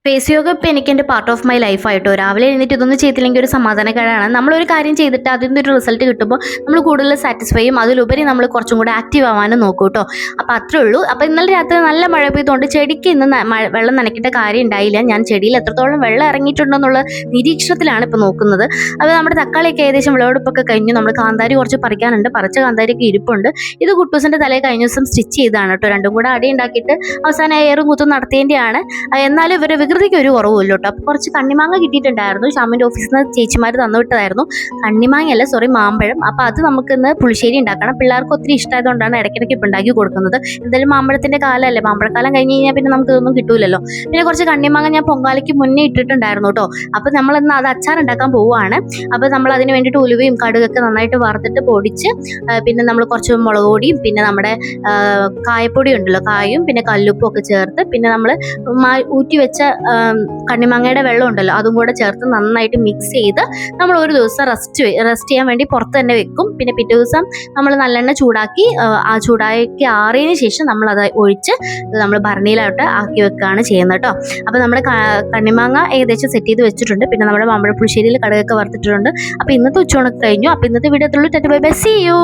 Face yoga ഇപ്പോൾ എനിക്ക് എൻ്റെ പാർട്ട് ഓഫ് മൈ ലൈഫ് ആയിട്ടോ. രാവിലെ എഴുന്നേറ്റ് ഇതൊന്നും ചെയ്തില്ലെങ്കിൽ ഒരു സമാധാനക്കേടാണ്. നമ്മളൊരു കാര്യം ചെയ്തിട്ട് അതിൽ നിന്നൊരു റിസൾട്ട് കിട്ടുമ്പോൾ നമ്മൾ കൂടുതൽ സാറ്റിസ്ഫൈയും അതിലുപരി നമ്മൾ കുറച്ചും കൂടെ ആക്റ്റീവ് ആവാനും നോക്കും കേട്ടോ. അപ്പോൾ അത്രേ ഉള്ളൂ. അപ്പോൾ ഇന്നലെ രാത്രി നല്ല മഴ പെയ്തുകൊണ്ട് ചെടിക്ക് ഇന്ന് വെള്ളം നനയ്ക്കേണ്ട കാര്യം ഉണ്ടായില്ല. ഞാൻ ചെടിയിൽ എത്രത്തോളം വെള്ളം ഇറങ്ങിയിട്ടുണ്ടെന്നുള്ള നിരീക്ഷണത്തിലാണ് ഇപ്പോൾ നോക്കുന്നത്. അപ്പോൾ നമ്മുടെ തക്കാളിയൊക്കെ ഏകദേശം വിളവെടുപ്പൊക്കെ കഴിഞ്ഞു. നമ്മൾ കാന്താരി കുറച്ച് പറിക്കാനുണ്ട്. പറിച്ച കാന്താരിയൊക്കെ ഇരിപ്പുണ്ട്. ഇത് കുട്ടൂസിൻ്റെ തലയിൽ കഴിഞ്ഞ ദിവസം സ്റ്റിച്ച് ചെയ്താണ് കേട്ടോ. രണ്ടും കൂടെ അടി ഉണ്ടാക്കിയിട്ട് അവസാനം ഏറും കുത്തും നടത്തേണ്ടതാണ്. എന്നാലും ഇവർ വികൃതിക്ക് ഒരു കുറവില്ല കേട്ടോ. അപ്പോൾ കുറച്ച് കണ്ണിമാങ്ങ കിട്ടിയിട്ടുണ്ടായിരുന്നു. ഷാമിൻ്റെ ഓഫീസിൽ നിന്ന് ചേച്ചിമാർ തന്നുവിട്ടതായിരുന്നു. കണ്ണിമാങ്ങയല്ല, സോറി, മാമ്പഴം. അപ്പോൾ അത് നമുക്ക് ഇന്ന് പുളിശ്ശേരി ഉണ്ടാക്കണം. പിള്ളേർക്ക് ഒത്തിരി ഇഷ്ടമായതുകൊണ്ടാണ് ഇടയ്ക്കിടയ്ക്ക് ഇപ്പം ഉണ്ടാക്കി കൊടുക്കുന്നത്. എന്തായാലും മാമ്പഴത്തിൻ്റെ കാലമല്ലേ, മാമ്പഴക്കാലം കഴിഞ്ഞ് കഴിഞ്ഞാൽ പിന്നെ നമുക്ക് ഇതൊന്നും കിട്ടൂലല്ലോ. പിന്നെ കുറച്ച് കണ്ണിമാങ്ങ ഞാൻ പൊങ്കാലയ്ക്ക് മുന്നേ ഇട്ടിട്ടുണ്ടായിരുന്നു കേട്ടോ. അപ്പോൾ നമ്മളിന്ന് അത് അച്ചാർ ഉണ്ടാക്കാൻ പോവുകയാണ്. അപ്പോൾ നമ്മൾ അതിന് വേണ്ടിയിട്ട് ഉലുവയും കടുകൊക്കെ നന്നായിട്ട് വറുത്തിട്ട് പൊടിച്ച്, പിന്നെ നമ്മൾ കുറച്ച് മുളക് പൊടിയും പിന്നെ നമ്മുടെ കായപ്പൊടി ഉണ്ടല്ലോ, കായും പിന്നെ കല്ലുപ്പും ഒക്കെ ചേർത്ത്, പിന്നെ നമ്മൾ ഊറ്റി വെച്ച കണ്ണിമാങ്ങയുടെ വെള്ളം ഉണ്ടല്ലോ അതും കൂടെ ചേർത്ത് നന്നായിട്ട് മിക്സ് ചെയ്ത് നമ്മൾ ഒരു ദിവസം റെസ്റ്റ് ചെയ്യാൻ വേണ്ടി പുറത്ത് തന്നെ വെക്കും. പിന്നെ പിറ്റേ ദിവസം നമ്മൾ നല്ലെണ്ണ ചൂടാക്കി ആ ചൂടാക്കി ആറിയതിന് ശേഷം നമ്മളത് ഒഴിച്ച് നമ്മൾ ഭരണിയിലോട്ട് ആക്കി വെക്കുകയാണ് ചെയ്യുന്നത് കേട്ടോ. അപ്പോൾ നമ്മുടെ കണ്ണിമാങ്ങ ഏകദേശം സെറ്റ് ചെയ്ത് വെച്ചിട്ടുണ്ട്. പിന്നെ നമ്മുടെ മാമ്പഴ പുളിശ്ശേരിയിൽ കടുകൊക്കെ വറുത്തിട്ടുണ്ട്. അപ്പോൾ ഇന്നത്തെ ഉച്ചയൂണൊക്കെ കഴിഞ്ഞു. അപ്പോൾ ഇന്നത്തെ വീഡിയോ എത്തുള്ളൂ. Bye bye, see U.